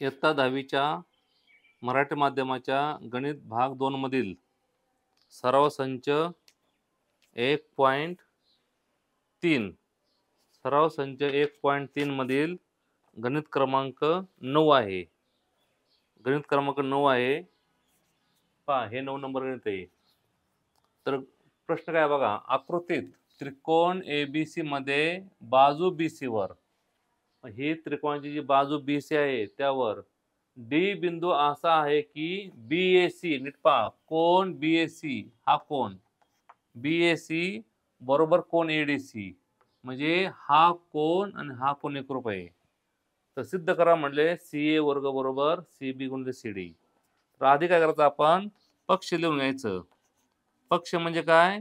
इयत्ता 10वीच्या मराठी माध्यमाच्या गणित भाग 2 मधील सराव संच 1.3 सराव संच 1.3 मधील गणित क्रमांक 9 आहे. गणित क्रमांक 9 आहे. पहा, हे 9 नंबर गणित आहे. तर प्रश्न काय बघा, आकृतीत त्रिकोण ABC मध्ये बाजू BC वर, ही त्रिकोणाची जी बाजू BC आहे त्यावर D बिंदू असा आहे की BAC, नीट पहा, कोण BAC, हा कोण BAC बरोबर कोण ADC, म्हणजे हा कोण आणि हा कोण एकरूप आहे. तर सिद्ध करा म्हणले CA वर्ग बरोबर CB गुणिले CD. तर आधी काय करायचं, आपण पक्ष लिहून घ्यायचं. पक्ष म्हणजे काय,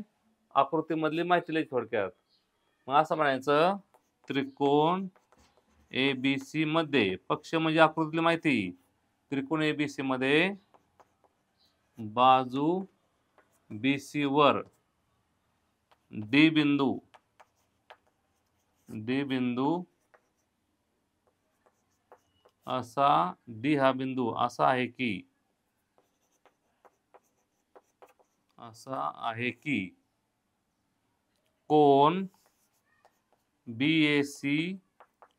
आकृतीमधली माहिती लिहायची थोडक्यात. मग असं म्हणायचं, त्रिकोण ABC मध्ये, पक्ष म्हणजे आकृतीतली माहिती, त्रिकोण ABC मध्ये बाजू BC वर D बिंदू असा, D हा बिंदू असा आहे की कोण BAC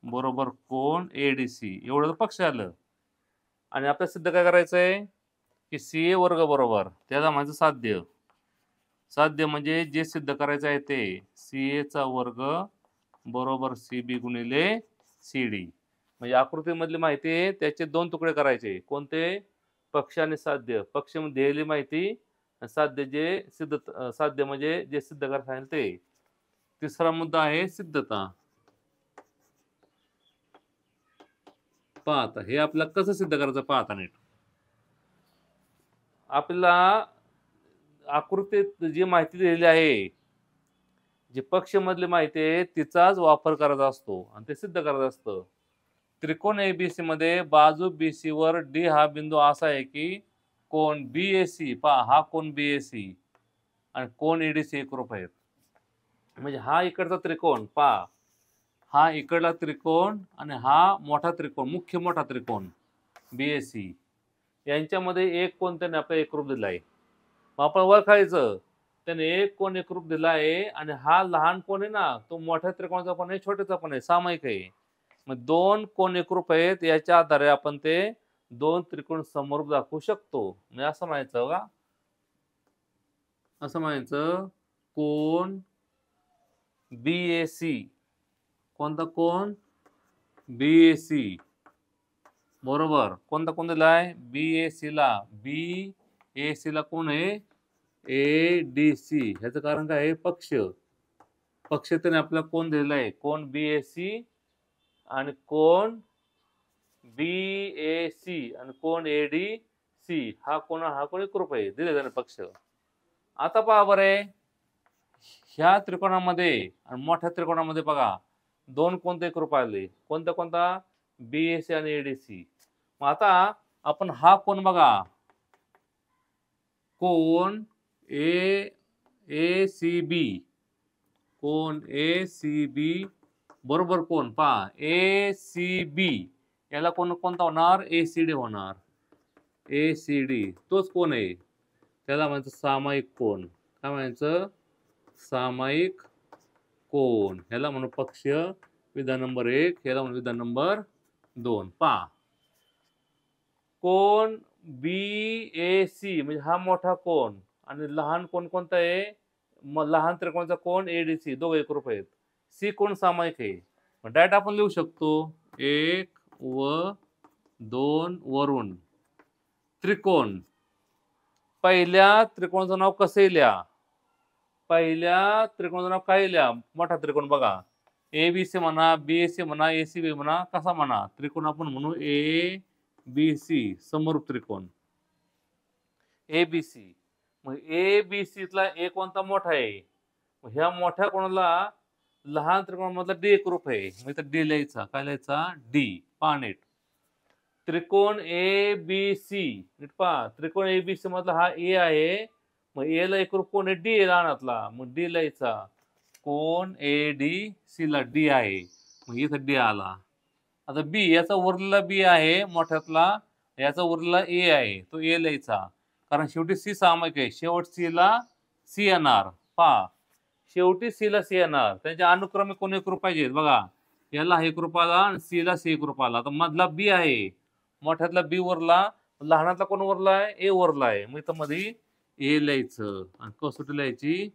बरोबर कोण ADC, एवढं पक्ष आलं. आणि आपल्याला सिद्ध काय करायचंय की CA वर्ग बरोबर, त्याला म्हणजे साध्य म्हणजे जे सिद्ध करायचं आहे ते CA चा वर्ग बरोबर CB गुणिले CD. म्हणजे आकृतीमधली माहिती आहे त्याचे दोन तुकडे करायचे. कोणते, पक्ष आणि साध्य. पक्ष म्हणजे दिलेली माहिती, साध्य म्हणजे जे सिद्ध करायचं आहे ते. तिसरा मुद्दा आहे सिद्धता. पाहता हे आपल्याला कसं सिद्ध करायचं, पाहता नीट. आपल्याला आकृतीत जी माहिती दिलेली आहे, जी पक्ष मधली माहिती आहे तिचाच वापर करायचा असतो आणि ते सिद्ध करायचं असतं. त्रिकोण ABC मध्ये बाजू BC वर D हा बिंदू असा आहे की कोण BAC, पहा हा कोण BAC आणि कोण ADC एकरूप आहेत. म्हणजे हा इकडचा त्रिकोण, पहा हा इकडला त्रिकोण आणि हा मोठा त्रिकोण, मुख्य मोठा त्रिकोण BAC, यांच्यामध्ये एक कोण त्याने आपल्याला एकरूप दिला आहे. मग आपण ओळखायचं, त्याने एक कोण एकरूप दिला आहे आणि हा लहान कोण आहे ना, तो मोठ्या त्रिकोणाचा पण आहे, छोट्याचा पण आहे, सामायिक आहे. मग दोन कोण एकरूप आहेत याच्या आधारे आपण ते दोन त्रिकोण समरूप दाखवू शकतो. म्हणजे असं म्हणायचं का, असं म्हणायचं कोण BAC, कोणता कोण BAC बरोबर कोणता कोण दिलाय BAC ला कोण आहे ADC. ह्याचं कारण काय आहे, पक्ष त्याने आपल्याला कोण दिलेला आहे, कोण BAC आणि कोण BAC आणि कोण ADC, हा कोण एकरूप आहे, दिले त्याने पक्ष. आता पहा बरे, ह्या त्रिकोणामध्ये आणि मोठ्या त्रिकोणामध्ये बघा दोन कोणते एकरूप आले, कोणता BAC आणि ADC. मग आता आपण हा कोण बघा, कोण ACB, कोण ACB बरोबर कोण, पहा ACB, याला कोणता होणार, ACD होणार. ACD तोच कोण आहे, त्याला म्हणायचं सामायिक कोण. काय म्हणायचं, सामायिक कोण. ह्याला म्हणू पक्ष विधान नंबर 1, ह्याला म्हणू विधान नंबर 2. पहा, कोण BAC म्हणजे हा मोठा कोण आणि लहान कोण कोणता आहे, लहान त्रिकोणाचा कोण ADC, दोघे एकरूप आहेत. C कोण सामायिक आहे. मग डायरेक्ट आपण लिहू शकतो 1 व 2 वरून त्रिकोण. पहिल्या त्रिकोणाचं नाव कसं लिहा, पहिल्या त्रिकोणाचं नाव काय लिहा, मोठा त्रिकोण बघा, ABC म्हणा, BAC म्हणा, ACB म्हणा, कसा म्हणा, त्रिकोण आपण म्हणू ABC, समरूप त्रिकोण ABC. मग ABC ला A कोणता मोठा आहे, ह्या मोठ्या कोणाला लहान त्रिकोणामधला D एकरूप आहे, मग इथं D लिहायचा, काय लिहायचा D. पहा नीट, त्रिकोण ABC, नीट पहा, त्रिकोण ABC मधला हा A आहे, मग A ला एकरूप कोण आहे, D आहे लहानातला, मग D लिहायचा. कोण ADC ला D आहे, मग इथं D आला. आता बी याचा उरलेला बी आहे मोठ्यातला, याचा उरलेला ए आहे, तो ए लिहायचा, कारण शेवटी सी सामायिक आहे, शेवट सी ला सी येणार. पहा शेवटी सी ला सी येणार, त्यांच्या अनुक्रमे कोण एकरूप पाहिजेत बघा, याला एक रूप आला आणि सी ला सी एक रूप आला. आता मधला बी आहे, मोठ्यातला बी वरला, लहानातला कोण वरला आहे, ए वरला आहे, मग इथं मध्ये ए लिहायचं आणि कसोटी लिहायची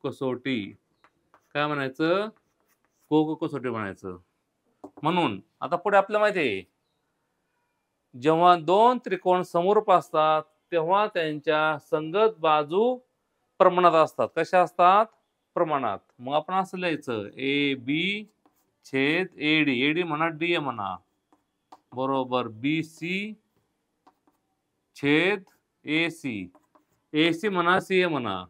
कसोटी. काय म्हणायचं, कसोटी म्हणायचं. म्हणून आता पुढे आपल्याला माहिती आहे, जेव्हा दोन त्रिकोण समरूप असतात तेव्हा त्यांच्या संगत बाजू प्रमाणात असतात. कशा असतात, प्रमाणात. मग आपण असं लिहायचं ए बी छेद एडी, एडी म्हणा डी ए म्हणा, बरोबर बी सी छेद ए सी, ए सी म्हणा सी ए म्हणा,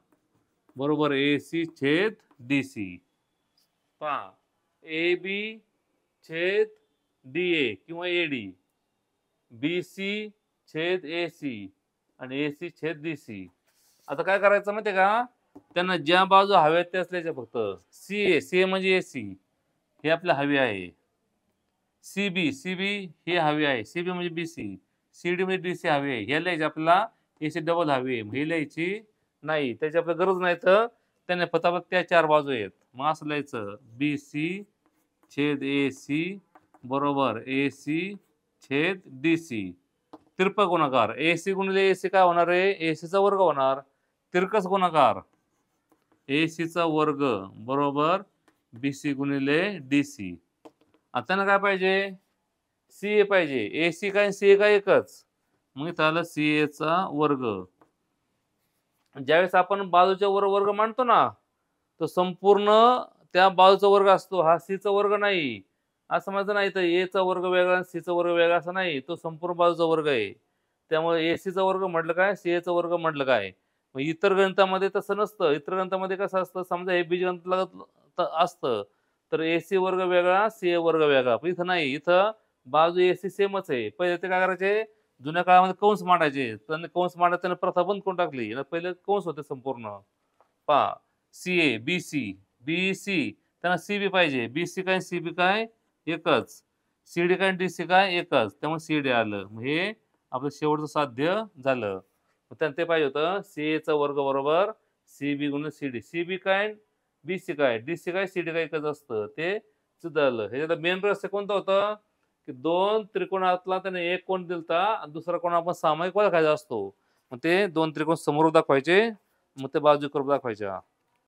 बरोबर ए सी छेद डी सी. पहा ए बी छेद डी ए किंवा ए डी, बी सी छेद ए सी आणि ए सी छेद डी सी. आता काय करायचं माहितीये का, त्यांना ज्या बाजू हव्यात त्या असल्याच्या फक्त सी ए, सी ए म्हणजे ए सी हे आपल्या हवी आहे, सी बी, सी बी हे हवी आहे, सी बी म्हणजे बी सी, सी डी म्हणजे डी सी हवी आहे, हे लिहायचे आपल्याला, ए सी डबल हवी आहे, हे लिहायची नाही, त्याची आपल्याला गरज नाही, तर त्याने फक्त त्या चार बाजू आहेत. मग असं लिहायचं बी सी छेद ए सी बरोबर ए सी छेद डी सी. तिरपा गुणाकार ए सी गुणिले ए सी काय होणार आहे, ए सी चा वर्ग होणार. तिरकस गुणाकार ए सी चा वर्ग बरोबर बी सी गुणिले डी सी. आता काय पाहिजे, सी ए पाहिजे, ए सी काय सी ए काय एकच, मग इथं आलं सी ए चा वर्ग. ज्यावेळेस आपण बाजूच्या वर वर्ग मांडतो ना, तो संपूर्ण त्या बाजूचा वर्ग असतो, हा सी चा वर्ग नाही. असं माझं नाही, तर ए चा वर्ग वेगळा सी चा वर्ग वेगळा असं नाही, तो संपूर्ण बाजूचा वर्ग आहे. त्यामुळे ए सी चा वर्ग म्हटलं काय, सी ए चा वर्ग म्हटलं काय. मग इतर गणितामध्ये तसं नसतं. इतर गणितामध्ये कसं असतं, समजा हे बीजगणित असतं तर ए सी वर्ग वेगळा सी ए वर्ग वेगळा, पण इथं नाही, इथं बाजू ए सी सेमच आहे. पहिले ते काय करायचे, जुन्या काळामध्ये कंस मांडायचे, त्यांनी कंस मांडत त्याने प्रथा बंद करून टाकली, पहिले कंस होते संपूर्ण. पहा C A B C, B C त्यांना सी बी पाहिजे, बी सी काय सी बी काय एकच, सी डी काय डी सी काय एकच, त्यामुळे सी डी आलं. मग हे आपलं शेवटचं साध्य झालं. त्यांना ते पाहिजे होतं सी ए चा वर्ग बरोबर सी बी गुणिले सी डी, सी बी काय बी सी काय डी सी काय सी डी काय एकच असतं, ते सिद्ध झालं. ह्याच्यात मेन रहस्य कोणतं होतं, की दोन त्रिकोणातला त्याने एक कोण दिलता आणि दुसरा कोण आपण सामायिक ओळखायचा असतो, मग ते दोन त्रिकोण समोर दाखवायचे, मग ते बाजू करून दाखवायच्या.